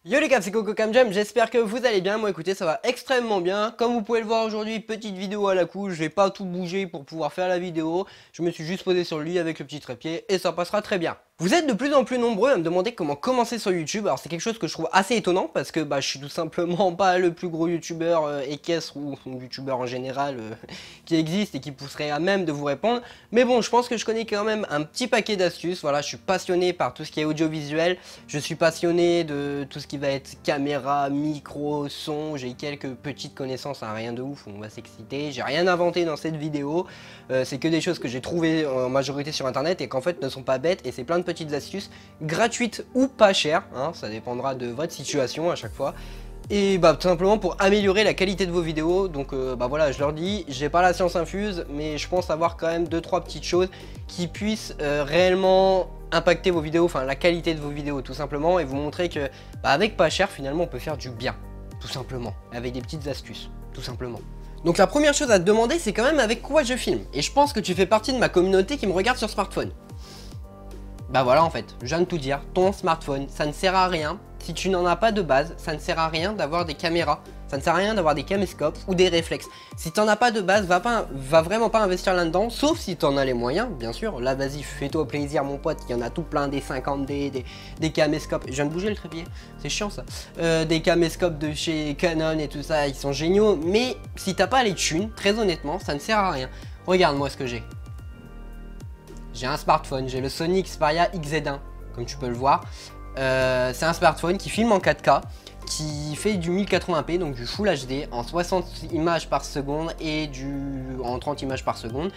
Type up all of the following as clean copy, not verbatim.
Yo les gars, c'est Coco Camjam, j'espère que vous allez bien. Moi écoutez, ça va extrêmement bien. Comme vous pouvez le voir aujourd'hui, petite vidéo à la couche. Je vais pas tout bouger pour pouvoir faire la vidéo. Je me suis juste posé sur le lit avec le petit trépied et ça passera très bien. Vous êtes de plus en plus nombreux à me demander comment commencer sur YouTube. Alors c'est quelque chose que je trouve assez étonnant parce que je suis tout simplement pas le plus gros youtubeur équestre ou youtubeur en général qui existe et qui pousserait à même de vous répondre. Mais bon, je pense que je connais quand même un petit paquet d'astuces. Voilà, je suis passionné par tout ce qui est audiovisuel. Je suis passionné de tout ce qui va être caméra, micro, son. J'ai quelques petites connaissances, hein, rien de ouf, on va s'exciter. J'ai rien inventé dans cette vidéo. C'est que des choses que j'ai trouvées en majorité sur internet et qu'en fait ne sont pas bêtes, et c'est plein de petites astuces gratuites ou pas chères, hein, ça dépendra de votre situation à chaque fois. Et tout simplement pour améliorer la qualité de vos vidéos. Donc voilà, je leur dis, j'ai pas la science infuse, mais je pense avoir quand même 2-3 petites choses qui puissent réellement impacter vos vidéos, enfin la qualité de vos vidéos tout simplement, et vous montrer que avec pas cher finalement on peut faire du bien, tout simplement, avec des petites astuces, tout simplement. Donc la première chose à te demander, c'est quand même avec quoi je filme, et je pense que tu fais partie de ma communauté qui me regarde sur smartphone. Bah voilà, en fait, je viens de tout dire, ton smartphone, ça ne sert à rien. Si tu n'en as pas de base, ça ne sert à rien d'avoir des caméras, ça ne sert à rien d'avoir des caméscopes ou des réflexes. Si tu n'en as pas de base, va vraiment pas investir là-dedans, sauf si tu en as les moyens, bien sûr. Là, vas-y, fais-toi plaisir, mon pote, il y en a tout plein, des 50D, des caméscopes. Je viens de bouger le trépied, c'est chiant ça. Des caméscopes de chez Canon et tout ça, ils sont géniaux, mais si t'as pas les thunes, très honnêtement, ça ne sert à rien. Regarde-moi ce que j'ai. J'ai un smartphone, j'ai le Sony Xperia XZ1, comme tu peux le voir. C'est un smartphone qui filme en 4K, qui fait du 1080p, donc du Full HD, en 60 images par seconde et en 30 images par seconde.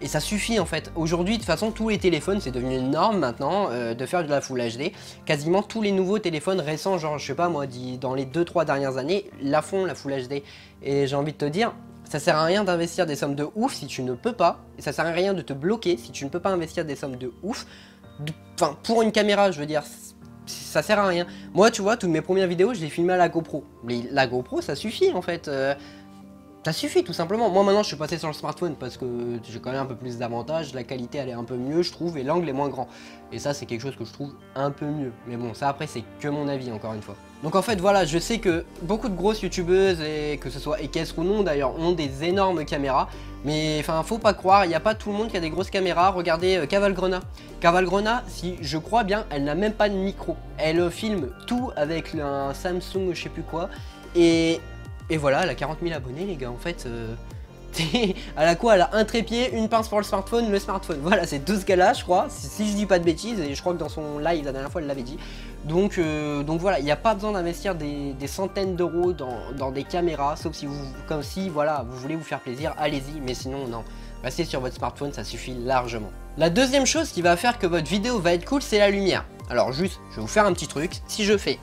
Et ça suffit en fait. Aujourd'hui, de toute façon, tous les téléphones, c'est devenu une norme maintenant de faire de la Full HD. Quasiment tous les nouveaux téléphones récents, genre je sais pas moi, dans les 2-3 dernières années, la font la Full HD. Et j'ai envie de te dire, ça sert à rien d'investir des sommes de ouf si tu ne peux pas. Et ça sert à rien de te bloquer si tu ne peux pas investir des sommes de ouf. Enfin, pour une caméra, je veux dire, ça sert à rien. Moi, tu vois, toutes mes premières vidéos, je les filmais à la GoPro. Mais la GoPro, ça suffit en fait. Ça suffit tout simplement. Moi maintenant je suis passé sur le smartphone parce que j'ai quand même un peu plus d'avantages, la qualité elle est un peu mieux je trouve et l'angle est moins grand. Et ça c'est quelque chose que je trouve un peu mieux. Mais bon ça après c'est que mon avis encore une fois. Donc en fait voilà, je sais que beaucoup de grosses youtubeuses, et que ce soit équestres ou non d'ailleurs, ont des énormes caméras. Mais enfin faut pas croire, il n'y a pas tout le monde qui a des grosses caméras. Regardez Cavalgrona. Cavalgrona, si je crois bien, elle n'a même pas de micro. Elle filme tout avec un Samsung je sais plus quoi. Et voilà, elle a 40 000 abonnés les gars, en fait, elle a quoi? Elle a un trépied, une pince pour le smartphone. Voilà, c'est 12 gars-là, je crois, si je dis pas de bêtises, et je crois que dans son live la dernière fois elle l'avait dit. Donc voilà, il n'y a pas besoin d'investir des centaines d'euros dans des caméras, sauf si voilà, vous voulez vous faire plaisir, allez-y, mais sinon non. Restez sur votre smartphone, ça suffit largement. La deuxième chose qui va faire que votre vidéo va être cool, c'est la lumière. Alors juste, je vais vous faire un petit truc, si je fais...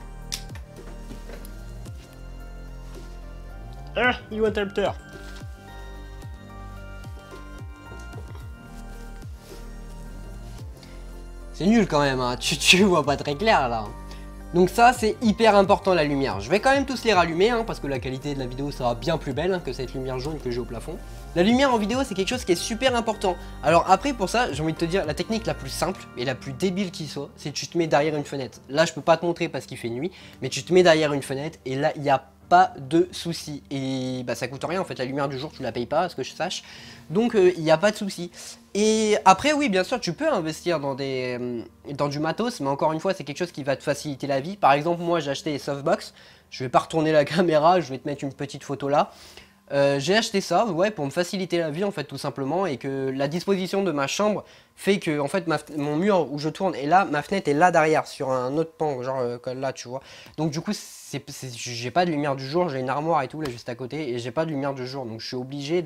Ah, niveau interrupteur. C'est nul quand même, hein. Tu vois pas très clair là. Donc ça c'est hyper important la lumière. Je vais quand même tous les rallumer hein, parce que la qualité de la vidéo sera bien plus belle hein, que cette lumière jaune que j'ai au plafond. La lumière en vidéo c'est quelque chose qui est super important. Alors après pour ça j'ai envie de te dire la technique la plus simple et la plus débile qui soit, c'est que tu te mets derrière une fenêtre. Là je peux pas te montrer parce qu'il fait nuit, mais tu te mets derrière une fenêtre et là il y a pas de souci. Et ça coûte rien en fait, la lumière du jour tu la payes pas à ce que je sache. Donc il n'y a pas de souci. Et après oui bien sûr tu peux investir dans du matos, mais encore une fois c'est quelque chose qui va te faciliter la vie. Par exemple moi j'ai acheté les softbox, je vais pas retourner la caméra, je vais te mettre une petite photo là. J'ai acheté ça ouais, pour me faciliter la vie en fait tout simplement, et que la disposition de ma chambre fait que en fait mon mur où je tourne est là, ma fenêtre est là derrière sur un autre pan genre là tu vois. Donc du coup j'ai pas de lumière du jour, j'ai une armoire et tout là juste à côté et j'ai pas de lumière du jour, donc je suis obligé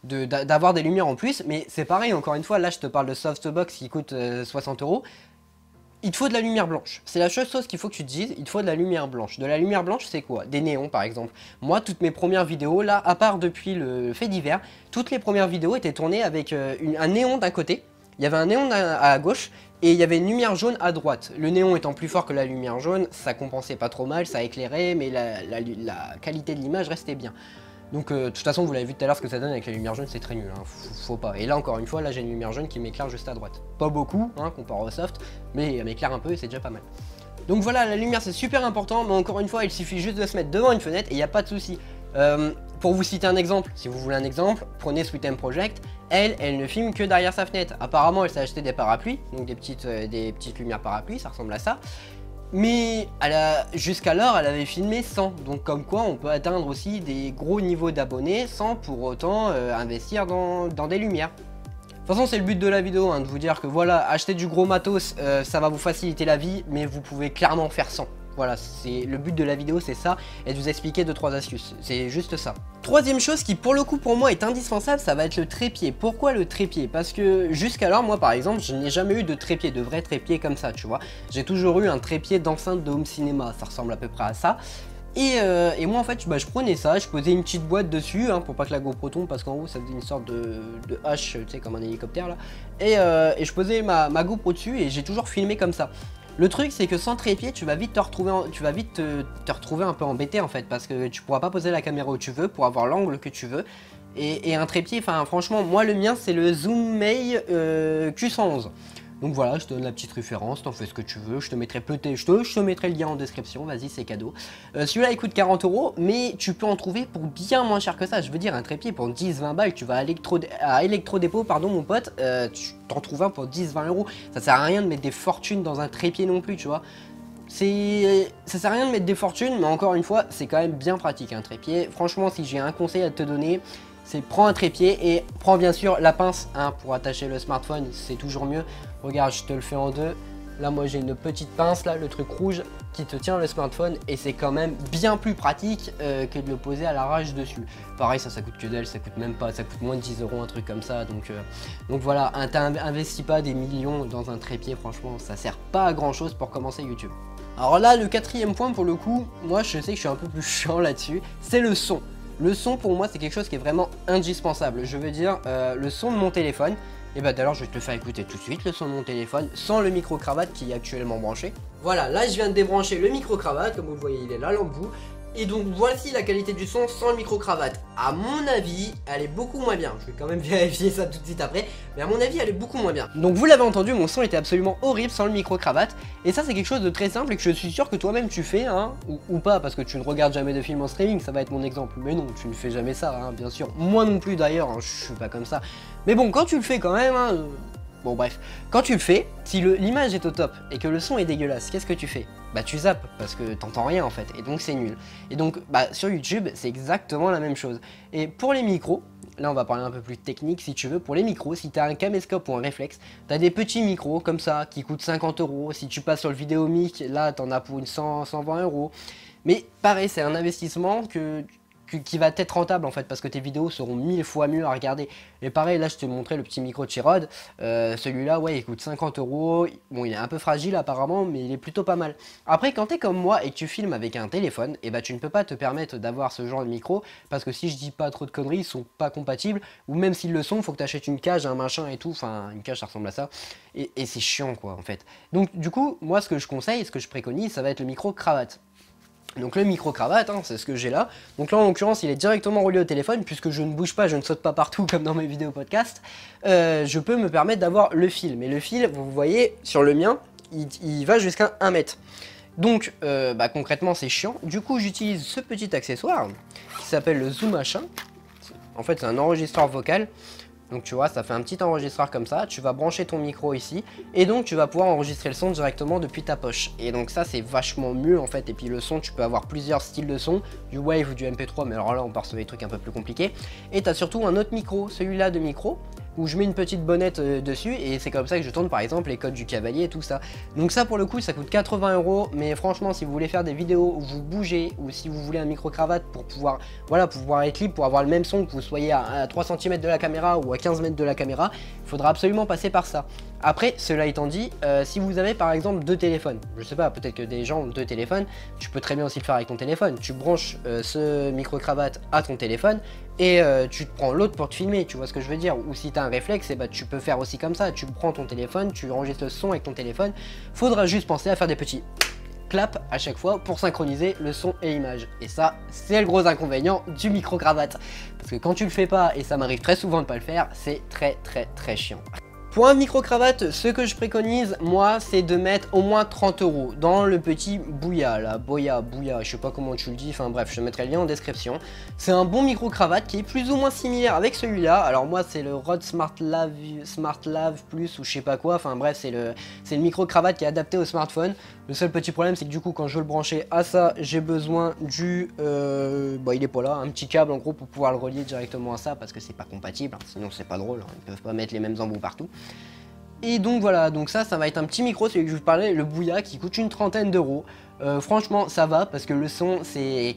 d'avoir des lumières en plus. Mais c'est pareil encore une fois, là je te parle de softbox qui coûte 60 euros. Il te faut de la lumière blanche. C'est la seule chose qu'il faut que tu te dises, il te faut de la lumière blanche. De la lumière blanche, c'est quoi? Des néons par exemple. Moi, toutes mes premières vidéos, là, à part depuis le fait divers, toutes les premières vidéos étaient tournées avec un néon d'un côté. Il y avait un néon à gauche et il y avait une lumière jaune à droite. Le néon étant plus fort que la lumière jaune, ça compensait pas trop mal, ça éclairait, mais la qualité de l'image restait bien. Donc de toute façon vous l'avez vu tout à l'heure, ce que ça donne avec la lumière jaune c'est très nul, hein. Faut pas. Et là encore une fois, là j'ai une lumière jaune qui m'éclaire juste à droite. Pas beaucoup hein, comparé au soft, mais elle m'éclaire un peu et c'est déjà pas mal. Donc voilà, la lumière c'est super important, mais encore une fois, il suffit juste de se mettre devant une fenêtre et il n'y a pas de souci. Pour vous citer un exemple, si vous voulez un exemple, prenez Sweet M Project, elle ne filme que derrière sa fenêtre. Apparemment, elle s'est acheté des parapluies, donc des petites lumières parapluies, ça ressemble à ça. Mais jusqu'alors, elle avait filmé sans. Donc comme quoi, on peut atteindre aussi des gros niveaux d'abonnés sans pour autant investir dans des lumières. De toute façon, c'est le but de la vidéo, hein, de vous dire que voilà, acheter du gros matos, ça va vous faciliter la vie, mais vous pouvez clairement faire sans. Voilà, c'est le but de la vidéo, c'est ça, et de vous expliquer 2-3 astuces, c'est juste ça. Troisième chose qui pour le coup pour moi est indispensable, ça va être le trépied. Pourquoi le trépied? Parce que jusqu'alors, moi par exemple, je n'ai jamais eu de trépied, de vrai trépied comme ça, tu vois. J'ai toujours eu un trépied d'enceinte de home cinéma, ça ressemble à peu près à ça. Et moi en fait, je prenais ça, je posais une petite boîte dessus, hein, pour pas que la GoPro tombe, parce qu'en haut ça faisait une sorte de hache, tu sais, comme un hélicoptère là. Et je posais ma GoPro dessus et j'ai toujours filmé comme ça. Le truc c'est que sans trépied tu vas vite te retrouver un peu embêté en fait, parce que tu pourras pas poser la caméra où tu veux pour avoir l'angle que tu veux. Et un trépied, enfin franchement moi le mien c'est le Zoomei Q111. Donc voilà, je te donne la petite référence, t'en fais ce que tu veux, je te mettrai le lien en description, vas-y c'est cadeau. Celui-là il coûte 40 €, mais tu peux en trouver pour bien moins cher que ça. Je veux dire, un trépied pour 10-20 balles, tu vas à Electrodépôt, pardon mon pote, tu t'en trouves un pour 10-20 €. Ça sert à rien de mettre des fortunes dans un trépied non plus, tu vois. Ça sert à rien de mettre des fortunes, mais encore une fois, c'est quand même bien pratique un trépied. Franchement, si j'ai un conseil à te donner, c'est prends un trépied et prends bien sûr la pince, hein, pour attacher le smartphone, c'est toujours mieux. Regarde, je te le fais en deux. Là, moi, j'ai une petite pince, là, le truc rouge qui te tient le smartphone et c'est quand même bien plus pratique que de le poser à l'arrache dessus. Pareil, ça coûte que dalle, ça coûte même pas, ça coûte moins de 10 €, un truc comme ça. Donc voilà, t'investis pas des millions dans un trépied, franchement, ça sert pas à grand chose pour commencer YouTube. Alors là, le quatrième point, pour le coup, moi, je sais que je suis un peu plus chiant là-dessus, c'est le son. Le son pour moi c'est quelque chose qui est vraiment indispensable. Je veux dire, le son de mon téléphone, et bah d'ailleurs je vais te le faire écouter tout de suite, le son de mon téléphone sans le micro-cravate qui est actuellement branché. Voilà, là je viens de débrancher le micro-cravate, comme vous le voyez il est là l'embout. Et donc voici la qualité du son sans le micro-cravate. À mon avis, elle est beaucoup moins bien. Je vais quand même vérifier ça tout de suite après. Mais à mon avis, elle est beaucoup moins bien. Donc vous l'avez entendu, mon son était absolument horrible sans le micro-cravate. Et ça, c'est quelque chose de très simple et que je suis sûr que toi-même tu fais, hein, ou pas, parce que tu ne regardes jamais de films en streaming, ça va être mon exemple. Mais non, tu ne fais jamais ça, hein, bien sûr. Moi non plus d'ailleurs, hein, je suis pas comme ça. Mais bon, quand tu le fais quand même, hein, bon bref, quand tu le fais, si l'image est au top et que le son est dégueulasse, qu'est-ce que tu fais? Bah tu zappes parce que t'entends rien en fait et donc c'est nul. Et donc bah sur YouTube c'est exactement la même chose. Et pour les micros, là on va parler un peu plus technique si tu veux, pour les micros, si t'as un caméscope ou un réflexe, t'as des petits micros comme ça qui coûtent 50 €. Si tu passes sur le Vidéomic, là t'en as pour une 100-120 €. Mais pareil, c'est un investissement qui va être rentable en fait parce que tes vidéos seront 1000 fois mieux à regarder. Et pareil, là je te montrais le petit micro de chez Rode, celui-là ouais il coûte 50 €. Bon il est un peu fragile apparemment mais il est plutôt pas mal. Après quand t'es comme moi et que tu filmes avec un téléphone, et bah tu ne peux pas te permettre d'avoir ce genre de micro parce que si je dis pas trop de conneries, ils sont pas compatibles, ou même s'ils le sont, faut que tu achètes une cage, un machin et tout, enfin une cage ça ressemble à ça, et c'est chiant quoi en fait. Donc du coup moi ce que je conseille, ce que je préconise, ça va être le micro cravate. Donc le micro-cravate, hein, c'est ce que j'ai là. Donc là en l'occurrence il est directement relié au téléphone puisque je ne bouge pas, je ne saute pas partout comme dans mes vidéos podcast. Je peux me permettre d'avoir le fil. Mais le fil, vous voyez, sur le mien, il va jusqu'à 1 mètre. Donc bah, concrètement c'est chiant. Du coup j'utilise ce petit accessoire qui s'appelle le Zoom H1. En fait c'est un enregistreur vocal. Donc tu vois, ça fait un petit enregistreur comme ça, tu vas brancher ton micro ici, et donc tu vas pouvoir enregistrer le son directement depuis ta poche. Et donc ça c'est vachement mieux en fait, et puis le son, tu peux avoir plusieurs styles de son, du Wave ou du MP3, mais alors là on part sur des trucs un peu plus compliqués. Et tu as surtout un autre micro, celui-là de micro, où je mets une petite bonnette dessus, et c'est comme ça que je tourne par exemple les codes du cavalier et tout ça. Donc ça pour le coup ça coûte 80 €, mais franchement si vous voulez faire des vidéos où vous bougez, ou si vous voulez un micro-cravate pour pouvoir, voilà, pour pouvoir être libre, pour avoir le même son, que vous soyez à 3 cm de la caméra ou à 15 mètres de la caméra, il faudra absolument passer par ça. Après, cela étant dit, si vous avez par exemple 2 téléphones, je sais pas, peut-être que des gens ont 2 téléphones, tu peux très bien aussi le faire avec ton téléphone. Tu branches ce micro-cravate à ton téléphone et tu te prends l'autre pour te filmer, tu vois ce que je veux dire. Ou si tu as un réflexe, et bah, tu peux faire aussi comme ça, tu prends ton téléphone, tu enregistres le son avec ton téléphone. Faudra juste penser à faire des petits clap à chaque fois pour synchroniser le son et l'image. Et ça, c'est le gros inconvénient du micro-cravate. Parce que quand tu le fais pas, et ça m'arrive très souvent de pas le faire, c'est très chiant. Pour un micro-cravate, ce que je préconise, moi, c'est de mettre au moins 30 € dans le petit Bouya, là, Bouya, je sais pas comment tu le dis, enfin bref, je te mettrai le lien en description. C'est un bon micro-cravate qui est plus ou moins similaire avec celui-là. Alors moi, c'est le Rode Smart Lave Plus ou je sais pas quoi, enfin bref, c'est le micro-cravate qui est adapté au smartphone. Le seul petit problème, c'est que du coup, quand je veux le brancher à ça, j'ai besoin du... il est pas là, un petit câble en gros pour pouvoir le relier directement à ça, parce que c'est pas compatible, hein, sinon c'est pas drôle, hein, ils peuvent pas mettre les mêmes embouts partout. Et donc voilà, donc ça va être un petit micro, celui que je vous parlais, le Bouya, qui coûte une trentaine d'euros. Franchement, ça va, parce que le son, c'est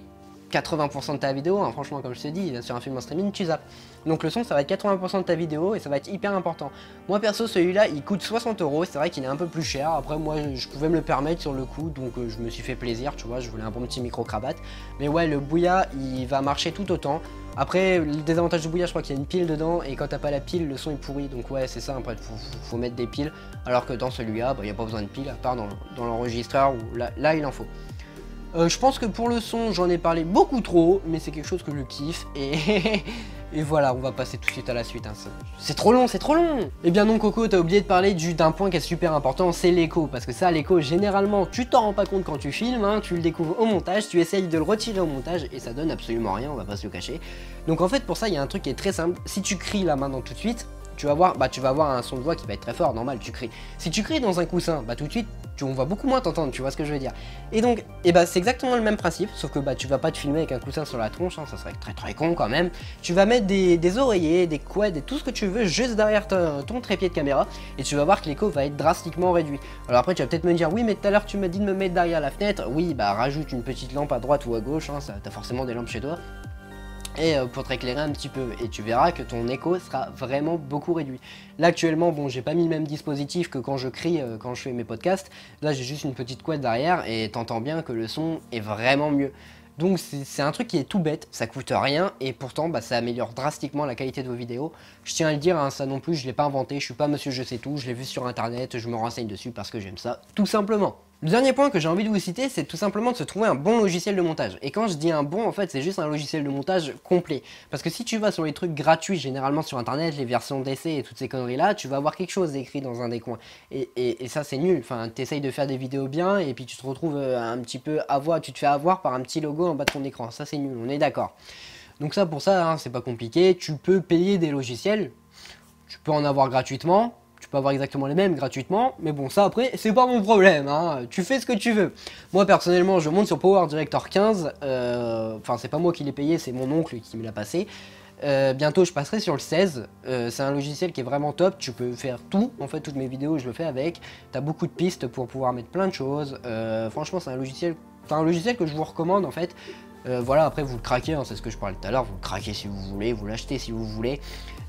80% de ta vidéo, hein, franchement, comme je te dis, sur un film en streaming, tu zappes. Donc le son, ça va être 80% de ta vidéo, et ça va être hyper important. Moi, perso, celui-là, il coûte 60 €, c'est vrai qu'il est un peu plus cher. Après, moi, je pouvais me le permettre sur le coup, donc je me suis fait plaisir, tu vois, je voulais un bon petit micro-cravate. Mais ouais, le Bouya, il va marcher tout autant. Après, le désavantage du Bouya, je crois qu'il y a une pile dedans, et quand t'as pas la pile, le son est pourri. Donc ouais, c'est ça, après, faut mettre des piles. Alors que dans celui-là, il n'y a pas besoin de piles, à part dans l'enregistreur, où là, il en faut. Je pense que pour le son, j'en ai parlé beaucoup trop, mais c'est quelque chose que je kiffe, et voilà, on va passer tout de suite à la suite, hein. C'est trop long, c'est trop long. Et bien non Coco, t'as oublié de parler d'un point qui est super important, c'est l'écho, parce que ça, l'écho, généralement, tu t'en rends pas compte quand tu filmes, hein, tu le découvres au montage, tu essayes de le retirer au montage, et ça donne absolument rien, on va pas se le cacher. Donc en fait, pour ça, il y a un truc qui est très simple, si tu cries là maintenant tout de suite, tu vas avoir un son de voix qui va être très fort, normal, tu cries. Si tu cries dans un coussin, tout de suite, on va beaucoup moins t'entendre, tu vois ce que je veux dire. Et donc, c'est exactement le même principe, sauf que tu vas pas te filmer avec un coussin sur la tronche, hein, ça serait très très con quand même. Tu vas mettre des oreillers, des quads et tout ce que tu veux juste derrière ton trépied de caméra, et tu vas voir que l'écho va être drastiquement réduit. Alors après, tu vas peut-être me dire, oui mais tout à l'heure tu m'as dit de me mettre derrière la fenêtre. Oui, rajoute une petite lampe à droite ou à gauche, hein, t'as forcément des lampes chez toi. Et pour te éclairer un petit peu, et tu verras que ton écho sera vraiment beaucoup réduit. Là actuellement, bon, j'ai pas mis le même dispositif que quand je crie, quand je fais mes podcasts. Là j'ai juste une petite couette derrière et t'entends bien que le son est vraiment mieux. Donc c'est un truc qui est tout bête, ça coûte rien et pourtant ça améliore drastiquement la qualité de vos vidéos. Je tiens à le dire, hein, ça non plus je l'ai pas inventé, je suis pas monsieur je sais tout, je l'ai vu sur internet, je me renseigne dessus parce que j'aime ça, tout simplement. Le dernier point que j'ai envie de vous citer, c'est tout simplement de se trouver un bon logiciel de montage. Et quand je dis un bon, en fait, c'est juste un logiciel de montage complet. Parce que si tu vas sur les trucs gratuits, généralement sur internet, les versions d'essai et toutes ces conneries-là, tu vas avoir quelque chose écrit dans un des coins. Et ça, c'est nul. Enfin, t'essayes de faire des vidéos bien et puis tu te retrouves un petit peu tu te fais avoir par un petit logo en bas de ton écran. Ça, c'est nul, on est d'accord. Donc ça, pour ça, hein, c'est pas compliqué. Tu peux payer des logiciels. Tu peux en avoir gratuitement. Tu peux avoir exactement les mêmes gratuitement, mais bon, ça après, c'est pas mon problème, hein. Tu fais ce que tu veux. Moi, personnellement, je monte sur Power Director 15, enfin, c'est pas moi qui l'ai payé, c'est mon oncle qui me l'a passé. Bientôt, je passerai sur le 16, c'est un logiciel qui est vraiment top, tu peux faire tout, en fait, toutes mes vidéos, je le fais avec. T'as beaucoup de pistes pour pouvoir mettre plein de choses, franchement, c'est un logiciel que je vous recommande, en fait. Voilà, après vous le craquez, hein, c'est ce que je parlais tout à l'heure, vous le craquez si vous voulez, vous l'achetez si vous voulez.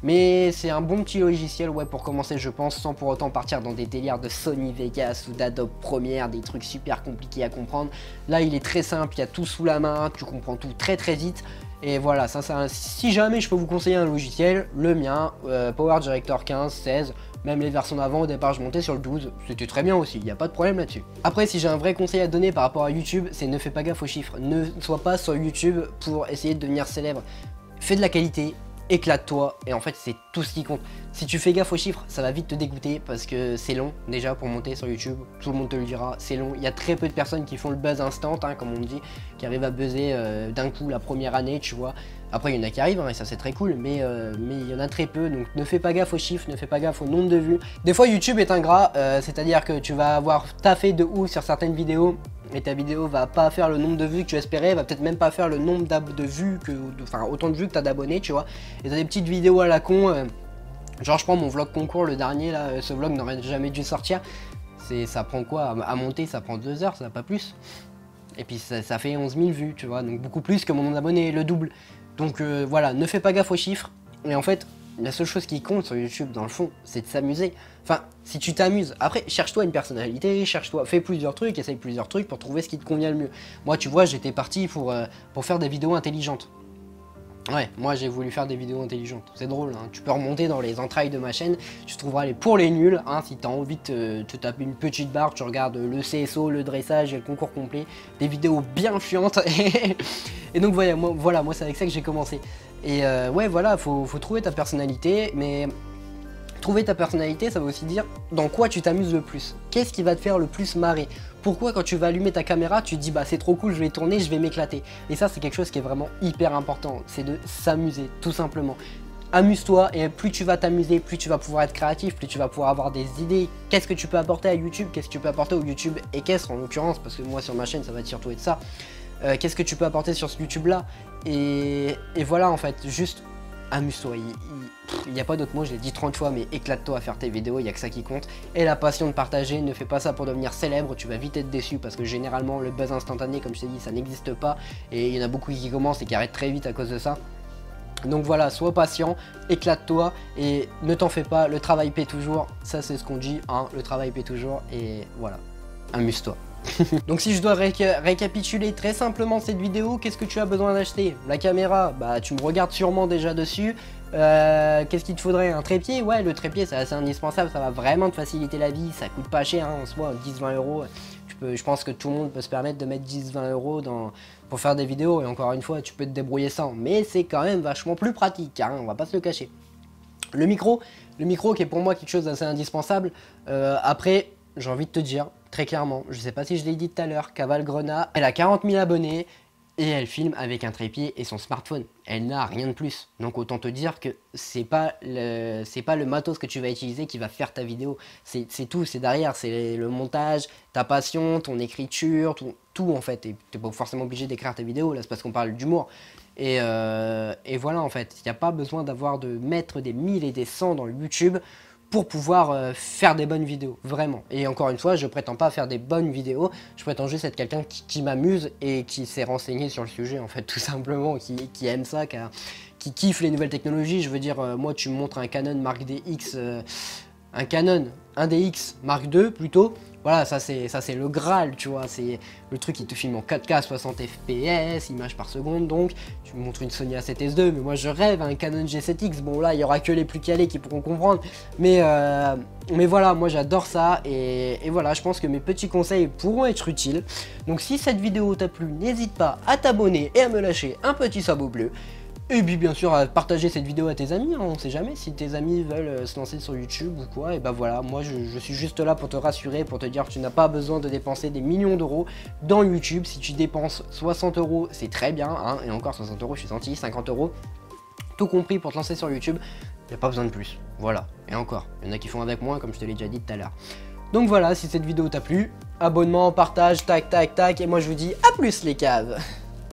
Mais c'est un bon petit logiciel, ouais, pour commencer, je pense, sans pour autant partir dans des délires de Sony Vegas ou d'Adobe Premiere, des trucs super compliqués à comprendre. Là, il est très simple, il y a tout sous la main, tu comprends tout très très vite. Et voilà, si jamais je peux vous conseiller un logiciel, le mien, Power Director 15, 16, même les versions d'avant, au départ je montais sur le 12, c'était très bien aussi, il n'y a pas de problème là-dessus. Après, si j'ai un vrai conseil à donner par rapport à YouTube, c'est ne fais pas gaffe aux chiffres, ne sois pas sur YouTube pour essayer de devenir célèbre. Fais de la qualité, éclate-toi, et en fait c'est tout ce qui compte. Si tu fais gaffe aux chiffres, ça va vite te dégoûter parce que c'est long déjà pour monter sur YouTube, tout le monde te le dira, c'est long. Il y a très peu de personnes qui font le buzz instant, hein, comme on dit, qui arrivent à buzzer d'un coup la première année, tu vois. Après il y en a qui arrivent, hein, et ça c'est très cool, mais il y en a très peu, donc ne fais pas gaffe aux chiffres, ne fais pas gaffe au nombre de vues. Des fois YouTube est ingrat, c'est-à-dire que tu vas avoir taffé de ouf sur certaines vidéos, et ta vidéo va pas faire le nombre de vues que tu espérais, va peut-être même pas faire le nombre de vues, autant de vues que t'as d'abonnés, tu vois. Et t'as des petites vidéos à la con, genre je prends mon vlog concours, le dernier là, ce vlog n'aurait jamais dû sortir. Ça prend quoi à monter, ça prend 2 heures, ça pas plus. Et puis ça fait 11 000 vues, tu vois, donc beaucoup plus que mon nombre d'abonnés, le double. Donc voilà, ne fais pas gaffe aux chiffres, et en fait, la seule chose qui compte sur YouTube, dans le fond, c'est de s'amuser. Enfin, si tu t'amuses, après, cherche-toi une personnalité, fais plusieurs trucs, essaye plusieurs trucs pour trouver ce qui te convient le mieux. Moi, tu vois, j'étais parti pour faire des vidéos intelligentes. Ouais, moi j'ai voulu faire des vidéos intelligentes, c'est drôle, hein. Tu peux remonter dans les entrailles de ma chaîne, tu trouveras les pour les nuls, hein, si tu as envie de te taper une petite barre, tu regardes le CSO, le dressage et le concours complet, des vidéos bien chiantes, et donc voilà, moi c'est avec ça que j'ai commencé. Et ouais, voilà, faut trouver ta personnalité, mais Trouver ta personnalité, ça veut aussi dire dans quoi tu t'amuses le plus. Qu'est-ce qui va te faire le plus marrer? Pourquoi quand tu vas allumer ta caméra, tu te dis bah c'est trop cool, je vais tourner, je vais m'éclater. Et ça c'est quelque chose qui est vraiment hyper important, c'est de s'amuser tout simplement. Amuse-toi et plus tu vas t'amuser, plus tu vas pouvoir être créatif, plus tu vas pouvoir avoir des idées. Qu'est-ce que tu peux apporter à YouTube? Qu'est-ce que tu peux apporter au YouTube équestre en l'occurrence? Parce que moi sur ma chaîne ça va être surtout être ça. Qu'est-ce que tu peux apporter sur ce YouTube là? Et voilà en fait, juste amuse-toi. Il n'y a pas d'autre mot, je l'ai dit 30 fois, mais éclate-toi à faire tes vidéos, il n'y a que ça qui compte. Et la passion de partager, ne fais pas ça pour devenir célèbre, tu vas vite être déçu parce que généralement le buzz instantané, comme je t'ai dit, ça n'existe pas. Et il y en a beaucoup qui commencent et qui arrêtent très vite à cause de ça. Donc voilà, sois patient, éclate-toi et ne t'en fais pas, le travail paie toujours, ça c'est ce qu'on dit, hein, le travail paie toujours et voilà, amuse-toi. Donc si je dois récapituler très simplement cette vidéo, qu'est-ce que tu as besoin d'acheter? La caméra, bah tu me regardes sûrement déjà dessus. Qu'est-ce qu'il te faudrait? Un trépied? Ouais, le trépied c'est assez indispensable, ça va vraiment te faciliter la vie, ça coûte pas cher, hein, en soi 10-20 euros. Je pense que tout le monde peut se permettre de mettre 10-20 euros pour faire des vidéos et encore une fois tu peux te débrouiller sans, mais c'est quand même vachement plus pratique, hein, on va pas se le cacher. Le micro qui est pour moi quelque chose d'assez indispensable. Après j'ai envie de te dire très clairement, je sais pas si je l'ai dit tout à l'heure, Caval Grenat, elle a 40 000 abonnés et elle filme avec un trépied et son smartphone. Elle n'a rien de plus. Donc autant te dire que c'est pas le matos que tu vas utiliser qui va faire ta vidéo. C'est tout, c'est derrière, c'est le montage, ta passion, ton écriture, tout en fait. Et t'es pas forcément obligé d'écrire ta vidéo, là c'est parce qu'on parle d'humour. Et voilà en fait, il n'y a pas besoin de mettre des 1000 et des 100 dans le YouTube pour pouvoir faire des bonnes vidéos, vraiment. Et encore une fois, je prétends pas faire des bonnes vidéos, je prétends juste être quelqu'un qui m'amuse et qui s'est renseigné sur le sujet, en fait, tout simplement, qui aime ça, qui kiffe les nouvelles technologies. Je veux dire, moi, tu me montres un Canon Mark DX, un Canon 1DX Mark II, plutôt, voilà, ça c'est le Graal, tu vois, c'est le truc qui te filme en 4K 60 fps, images par seconde, donc tu me montres une Sony A7S II, mais moi je rêve à un Canon G7X, bon là il y aura que les plus calés qui pourront comprendre, mais voilà, moi j'adore ça, et voilà, je pense que mes petits conseils pourront être utiles. Donc si cette vidéo t'a plu, n'hésite pas à t'abonner et à me lâcher un petit sabot bleu. Et puis bien sûr à partager cette vidéo à tes amis, hein, on sait jamais si tes amis veulent se lancer sur YouTube ou quoi, et bah voilà, moi je suis juste là pour te rassurer, pour te dire que tu n'as pas besoin de dépenser des millions d'euros dans YouTube. Si tu dépenses 60 euros c'est très bien, hein, et encore 60 euros je suis gentil, 50 euros, tout compris pour te lancer sur YouTube, il n'y a pas besoin de plus, voilà, et encore, il y en a qui font avec moi comme je te l'ai déjà dit tout à l'heure. Donc voilà, si cette vidéo t'a plu, abonnement, partage, tac tac tac, et moi je vous dis à plus les caves.